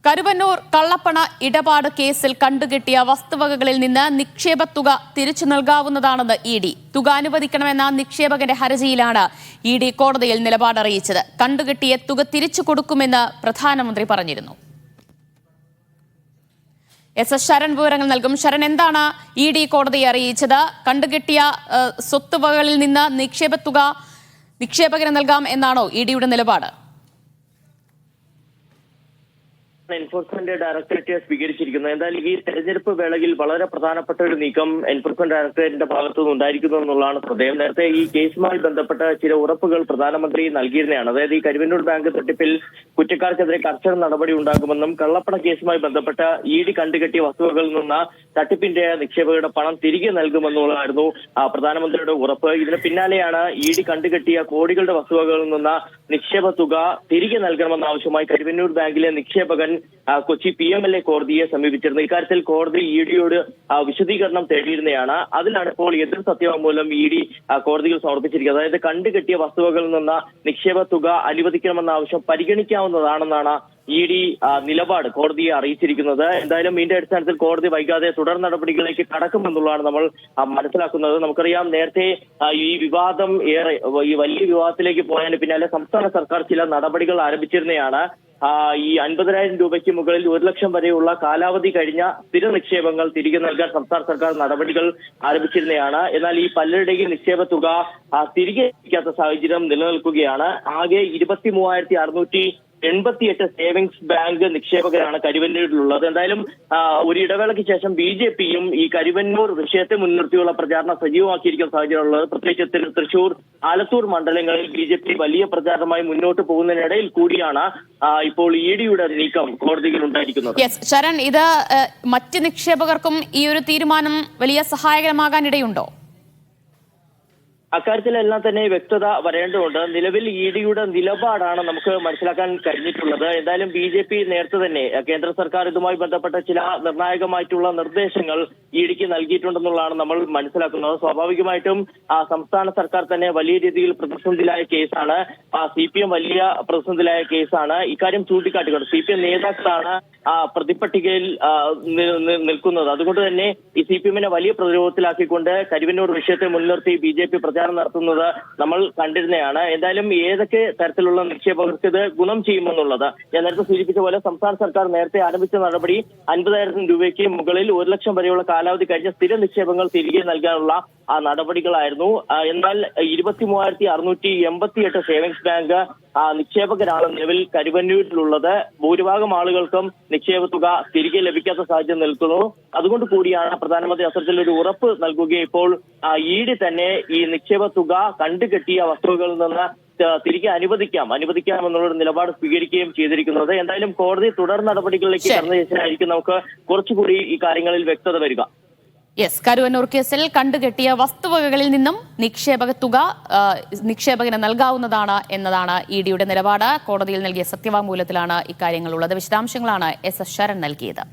കരുവന്നൂർ കള്ളപ്പണ ഇടപാട് കേസിൽ കണ്ടുകെട്ടിയ വസ്തുവകകളിൽ നിന്ന് നിക്ഷേപത്തുക തിരിച്ചു നൽകാവുന്നതാണെന്ന് ഇ.ഡി. തുക അനുവദിക്കണമെന്ന നിക്ഷേപകന്റെ ഹർജിയിലാണ് ഇ.ഡി. കോടതിയിൽ നിലപാടറിയിച്ചത്. കണ്ടുകെട്ടിയ തുക തിരിച്ചു കൊടുക്കുമെന്ന് പ്രധാനമന്ത്രി പറഞ്ഞിരുന്നു. എസ് ശരൺ വിവരങ്ങൾ നൽകും. ശരൺ, എന്താണ് ഇ.ഡി. കോടതിയെ അറിയിച്ചത്? കണ്ടുകെട്ടിയ സ്വത്തുവകകളിൽ നിന്ന് നിക്ഷേപകന് നൽകാം എന്നാണോ ഇ.ഡിയുടെ നിലപാട്? എൻഫോഴ്സ്മെന്റ് ഡയറക്ടറേറ്റ് സ്വീകരിച്ചിരിക്കുന്നത്. എന്തായാലും ഈ തെരഞ്ഞെടുപ്പ് വേളയിൽ വളരെ പ്രധാനപ്പെട്ട ഒരു നീക്കം എൻഫോഴ്സ്മെന്റ് ഡയറക്ടറേറ്റിന്റെ ഭാഗത്തുനിന്ന് ഉണ്ടായിരിക്കുന്നു എന്നുള്ളതാണ് ശ്രദ്ധേയം. നേരത്തെ ഈ കേസുമായി ബന്ധപ്പെട്ട ചില ഉറപ്പുകൾ പ്രധാനമന്ത്രി നൽകിയിരുന്നതാണ്. അതായത് ഈ കരുവന്നൂർ ബാങ്ക് തട്ടിപ്പിൽ കുറ്റക്കാർക്കെതിരെ കർശന നടപടി ഉണ്ടാകുമെന്നും കള്ളപ്പണ കേസുമായി ബന്ധപ്പെട്ട ഇ.ഡി. കണ്ടുകെട്ടിയ വസ്തുവകളിൽ നിന്ന് തട്ടിപ്പിന്റെ നിക്ഷേപകരുടെ പണം തിരികെ നൽകുമെന്നുള്ളതായിരുന്നു പ്രധാനമന്ത്രിയുടെ ഉറപ്പ്. ഇതിന് പിന്നാലെയാണ് ഇ.ഡി. കണ്ടുകെട്ടിയ കോടികളുടെ വസ്തുവകളിൽ നിന്ന് നിക്ഷേപ തുക തിരികെ നൽകണമെന്ന ആവശ്യമായി കരുവന്നൂർ ബാങ്കിലെ നിക്ഷേപകൻ കൊച്ചി PMLA കോടതിയെ സമീപിച്ചിരുന്നു. ഇക്കാര്യത്തിൽ കോടതി ഇ.ഡിയോട് വിശദീകരണം തേടിയിരുന്നതാണ്. അതിലാണ് ഇപ്പോൾ എതിർ സത്യവാങ്മൂലം ഇ.ഡി. കോടതിയിൽ സമർപ്പിച്ചിരിക്കുന്നത്. അതായത് കണ്ടുകെട്ടിയ വസ്തുവകളിൽ നിന്ന് നിക്ഷേപ തുക അനുവദിക്കണമെന്ന ആവശ്യം പരിഗണിക്കാവുന്നതാണെന്നാണ് ഇ.ഡി. നിലപാട് കോടതിയെ അറിയിച്ചിരിക്കുന്നത്. എന്തായാലും ഇതിന്റെ അടിസ്ഥാനത്തിൽ കോടതി വൈകാതെ തുടർ നടപടികളിലേക്ക് കടക്കുമെന്നുള്ളതാണ് നമ്മൾ മനസ്സിലാക്കുന്നത്. നമുക്കറിയാം, നേരത്തെ ഈ വിവാദം ഈ വലിയ വിവാദത്തിലേക്ക് പോയതിന് പിന്നാലെ സംസ്ഥാന സർക്കാർ ചില നടപടികൾ ആരംഭിച്ചിരുന്നതാണ്. ഈ 50,000 രൂപയ്ക്ക് മുകളിൽ 1 ലക്ഷം വരെയുള്ള കാലാവധി കഴിഞ്ഞ സ്ഥിര നിക്ഷേപങ്ങൾ തിരികെ നൽകാൻ സംസ്ഥാന സർക്കാർ നടപടികൾ ആരംഭിച്ചിരുന്നതാണ്. എന്നാൽ ഈ പലരുടെയും നിക്ഷേപ തുക തിരികെ ലഭിക്കാത്ത സാഹചര്യം നിലനിൽക്കുകയാണ്. ആകെ 23,688 സേവിങ്സ് ബാങ്ക് നിക്ഷേപകരാണ് കരുവന്നൂരിലുള്ളത്. എന്തായാലും ഒരു ഇടവേളയ്ക്ക് ശേഷം BJPയും ഈ കരുവന്നൂർ വിഷയത്തെ മുൻനിർത്തിയുള്ള പ്രചാരണം സജീവമാക്കിയിരിക്കുന്ന സാഹചര്യമുള്ളത്. പ്രത്യേകിച്ച് തൃശൂർ, ആലത്തൂർ മണ്ഡലങ്ങളിൽ BJP വലിയ പ്രചാരണമായി മുന്നോട്ട് പോകുന്നതിനിടയിൽ കൂടിയാണ് ഇപ്പോൾ ഇ.ഡിയുടെ നീക്കം കോടതിയിൽ ഉണ്ടായിരിക്കുന്നത്. ശരൺ, ഇത് മറ്റ് നിക്ഷേപകർക്കും ഈ ഒരു തീരുമാനം വലിയ സഹായകരമാകാനിടയുണ്ടോ? അക്കാര്യത്തിലെല്ലാം തന്നെ വ്യക്തത വരേണ്ടതുണ്ട്. നിലവിൽ ഇ.ഡിയുടെ നിലപാടാണ് നമുക്ക് മനസ്സിലാക്കാൻ കഴിഞ്ഞിട്ടുള്ളത്. എന്തായാലും BJP നേരത്തെ തന്നെ കേന്ദ്ര സർക്കാർ ഇതുമായി ബന്ധപ്പെട്ട ചില നിർണായകമായിട്ടുള്ള നിർദ്ദേശങ്ങൾ ഇ.ഡിക്ക് നൽകിയിട്ടുണ്ടെന്നുള്ളതാണ് നമ്മൾ മനസ്സിലാക്കുന്നത്. സ്വാഭാവികമായിട്ടും സംസ്ഥാന സർക്കാർ തന്നെ വലിയ രീതിയിൽ പ്രതിസന്ധിയിലായ കേസാണ്. CPM വലിയ പ്രതിസന്ധിയിലായ കേസാണ്. ഇക്കാര്യം ചൂണ്ടിക്കാട്ടിക്കൊണ്ട് CPM നേതാക്കളാണ് പ്രതിപട്ടികയിൽ നിൽക്കുന്നത്. അതുകൊണ്ട് തന്നെ ഈ CPMനെ വലിയ പ്രതിരോധത്തിലാക്കിക്കൊണ്ട് കരുവന്നൂർ വിഷയത്തെ മുൻനിർത്തി BJP പ്രചാരണം നടത്തുന്നത് നമ്മൾ കണ്ടിരുന്നതാണ്. എന്തായാലും ഏതൊക്കെ തരത്തിലുള്ള നിക്ഷേപകർക്ക് ഇത് ഗുണം ചെയ്യുമെന്നുള്ളത് ഞാൻ നേരത്തെ സൂചിപ്പിച്ച പോലെ സംസ്ഥാന സർക്കാർ നേരത്തെ ആരംഭിച്ച നടപടി 50,000 രൂപയ്ക്ക് മുകളിൽ 1 ലക്ഷം വരെയുള്ള കാലാവധി കഴിഞ്ഞ സ്ഥിര നിക്ഷേപങ്ങൾ തിരികെ നൽകാനുള്ള നടപടികളായിരുന്നു. എന്നാൽ 23,688 സേവിങ്സ് ബാങ്ക് നിക്ഷേപകരാണ് നിലവിൽ കരുവന്നൂരിലുള്ളത്. ഭൂരിഭാഗം ആളുകൾക്കും നിക്ഷേപ തുക തിരികെ ലഭിക്കാത്ത സാഹചര്യം നിൽക്കുന്നു. അതുകൊണ്ട് കൂടിയാണ് പ്രധാനമന്ത്രി അത്തരത്തിൽ ഒരു ഉറപ്പ് നൽകുകയും ഇപ്പോൾ ഇ.ഡി. തന്നെ ഈ നിക്ഷേപ തുക കണ്ടുകെട്ടിയ വസ്തുക്കളിൽ നിന്ന് തിരികെ അനുവദിക്കാം എന്നുള്ളൊരു നിലപാട് സ്വീകരിക്കുകയും ചെയ്തിരിക്കുന്നത്. എന്തായാലും കോടതി തുടർ നടപടികളിലേക്ക് കടന്ന ശേഷമായിരിക്കും നമുക്ക് കുറച്ചുകൂടി ഈ കാര്യങ്ങളിൽ വ്യക്തത വരിക. കരുവന്നൂർ കേസിൽ കണ്ടുകെട്ടിയ വസ്തുവകകളിൽ നിന്നും നിക്ഷേപകന് നൽകാവുന്നതാണ് എന്നതാണ് ഇ.ഡിയുടെ നിലപാട്. കോടതിയിൽ നൽകിയ സത്യവാങ്മൂലത്തിലാണ് ഇക്കാര്യങ്ങളുള്ളത്. വിശദാംശങ്ങളാണ് എസ് ശരൺ നൽകിയത്.